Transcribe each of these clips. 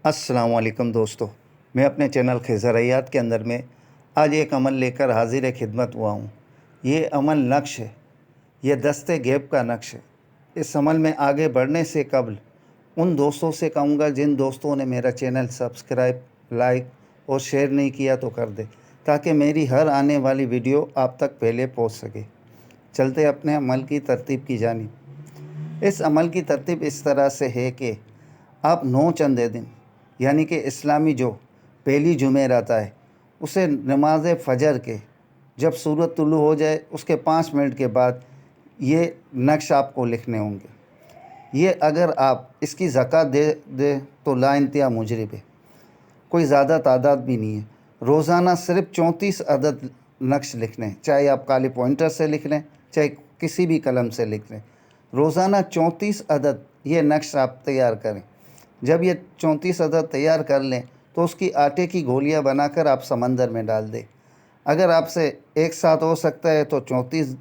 السلام علیکم دوستو، میں اپنے چینل خضریات کے اندر میں آج ایک عمل لے کر حاضر خدمت ہوا ہوں۔ یہ عمل نقش ہے، یہ دستے غیب کا نقش ہے۔ اس عمل میں آگے بڑھنے سے قبل ان دوستوں سے کہوں گا جن دوستوں نے میرا چینل سبسکرائب، لائک اور شیئر نہیں کیا تو کر دے، تاکہ میری ہر آنے والی ویڈیو آپ تک پہلے پہنچ سکے۔ چلتے اپنے عمل کی ترتیب کی جانب۔ اس عمل کی ترتیب اس طرح سے ہے کہ آپ 9 چندے دن یعنی کہ اسلامی جو پہلی جمعرات ہے اسے نماز فجر کے جب سورج طلوع ہو جائے اس کے 5 منٹ کے بعد یہ نقش آپ کو لکھنے ہوں گے۔ یہ اگر آپ اس کی زکوٰۃ دے تو لا انتہا مجرب ہے، کوئی زیادہ تعداد بھی نہیں ہے۔ روزانہ صرف 34 عدد نقش لکھنے ہیں، چاہے آپ کالے پوائنٹر سے لکھ لیں چاہے کسی بھی قلم سے لکھ لیں۔ روزانہ 34 عدد یہ نقش آپ تیار کریں۔ جب یہ 34 عدد تیار کر لیں تو اس کی آٹے کی گولیاں بنا کر آپ سمندر میں ڈال دیں۔ اگر آپ سے ایک ساتھ ہو سکتا ہے تو 34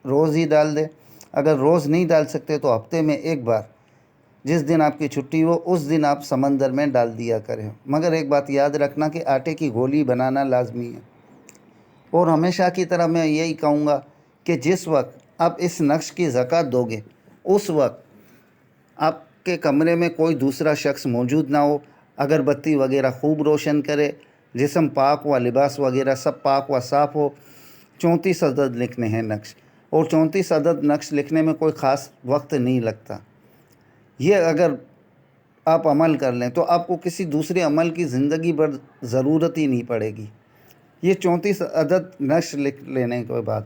روز ہی ڈال دیں۔ اگر روز نہیں ڈال سکتے تو ہفتے میں ایک بار، جس دن آپ کی چھٹی ہو اس دن آپ سمندر میں ڈال دیا کریں۔ مگر ایک بات یاد رکھنا کہ آٹے کی گولی بنانا لازمی ہے۔ اور ہمیشہ کی طرح میں یہی کہوں گا کہ جس وقت آپ اس نقش کی زکوٰۃ دو گے اس وقت آپ کے کمرے میں کوئی دوسرا شخص موجود نہ ہو، اگربتی وغیرہ خوب روشن کرے، جسم پاک و لباس وغیرہ سب پاک و صاف ہو۔ 34 عدد لکھنے ہیں نقش، اور 34 عدد نقش لکھنے میں کوئی خاص وقت نہیں لگتا۔ یہ اگر آپ عمل کر لیں تو آپ کو کسی دوسرے عمل کی زندگی بھر ضرورت ہی نہیں پڑے گی۔ یہ 34 عدد نقش لکھ لینے کے بعد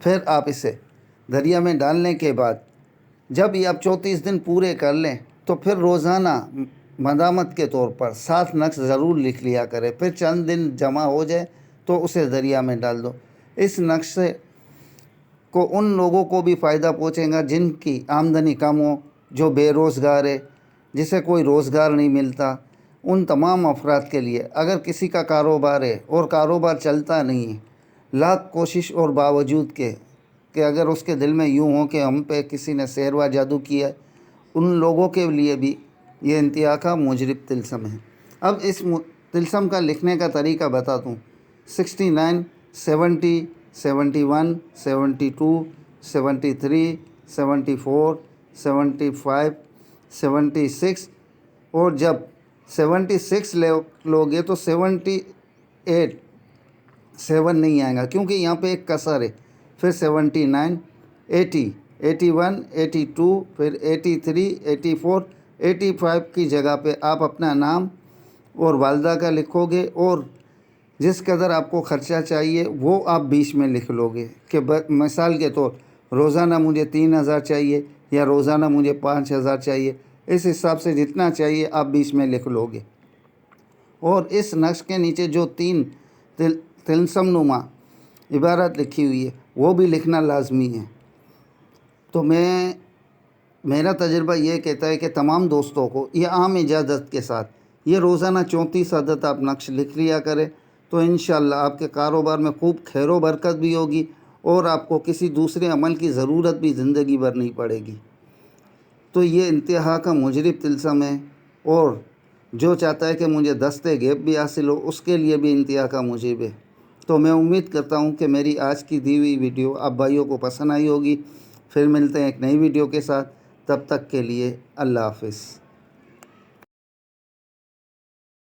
پھر آپ اسے دریا میں ڈالنے کے بعد جب یہ آپ 34 دن پورے کر لیں تو پھر روزانہ مدامت کے طور پر 7 نقش ضرور لکھ لیا کرے۔ پھر چند دن جمع ہو جائے تو اسے دریا میں ڈال دو۔ اس نقش سے کو ان لوگوں کو بھی فائدہ پہنچے گا جن کی آمدنی کم ہو، جو بے روزگار ہے، جسے کوئی روزگار نہیں ملتا۔ ان تمام افراد کے لیے اگر کسی کا کاروبار ہے اور کاروبار چلتا نہیں ہے، لاکھ کوشش اور باوجود کہ اگر اس کے دل میں یوں ہو کہ ہم پہ کسی نے سحر و جادو کیا ہے، ان لوگوں کے لیے بھی یہ انتہا کا موجب طلسم ہے۔ اب اس طلسم کا لکھنے کا طریقہ بتاتا ہوں۔ 69 70 71 72 73 74 75 76 اور جب 76 لوگے تو 78 7 نہیں آئے گا کیونکہ یہاں پہ ایک کسر ہے۔ پھر 79 80 81 82 پھر 83 84 85 کی جگہ پہ آپ اپنا نام اور والدہ کا لکھو گے، اور جس قدر آپ کو خرچہ چاہیے وہ آپ بیچ میں لکھ لو گے کہ مثال کے طور روزانہ مجھے 3000 چاہیے یا روزانہ مجھے 5000 چاہیے۔ اس حساب سے جتنا چاہیے آپ بیچ میں لکھ لو گے، اور اس نقش کے نیچے جو 3 طلسم نما عبارت لکھی ہوئی ہے وہ بھی لکھنا لازمی ہے۔ تو میرا تجربہ یہ کہتا ہے کہ تمام دوستوں کو یہ عام اجازت کے ساتھ یہ روزانہ 34 عدد آپ نقش لکھ لیا کریں، تو انشاءاللہ آپ کے کاروبار میں خوب خیر و برکت بھی ہوگی اور آپ کو کسی دوسرے عمل کی ضرورت بھی زندگی بھر نہیں پڑے گی۔ تو یہ انتہا کا موجب طلسم ہے، اور جو چاہتا ہے کہ مجھے دستے غیب بھی حاصل ہو اس کے لیے بھی انتہا کا موجب ہے۔ تو میں امید کرتا ہوں کہ میری آج کی دی ہوئی ویڈیو آپ بھائیوں کو پسند آئی ہوگی۔ پھر ملتے ہیں ایک نئی ویڈیو کے ساتھ، تب تک کے لیے اللہ حافظ۔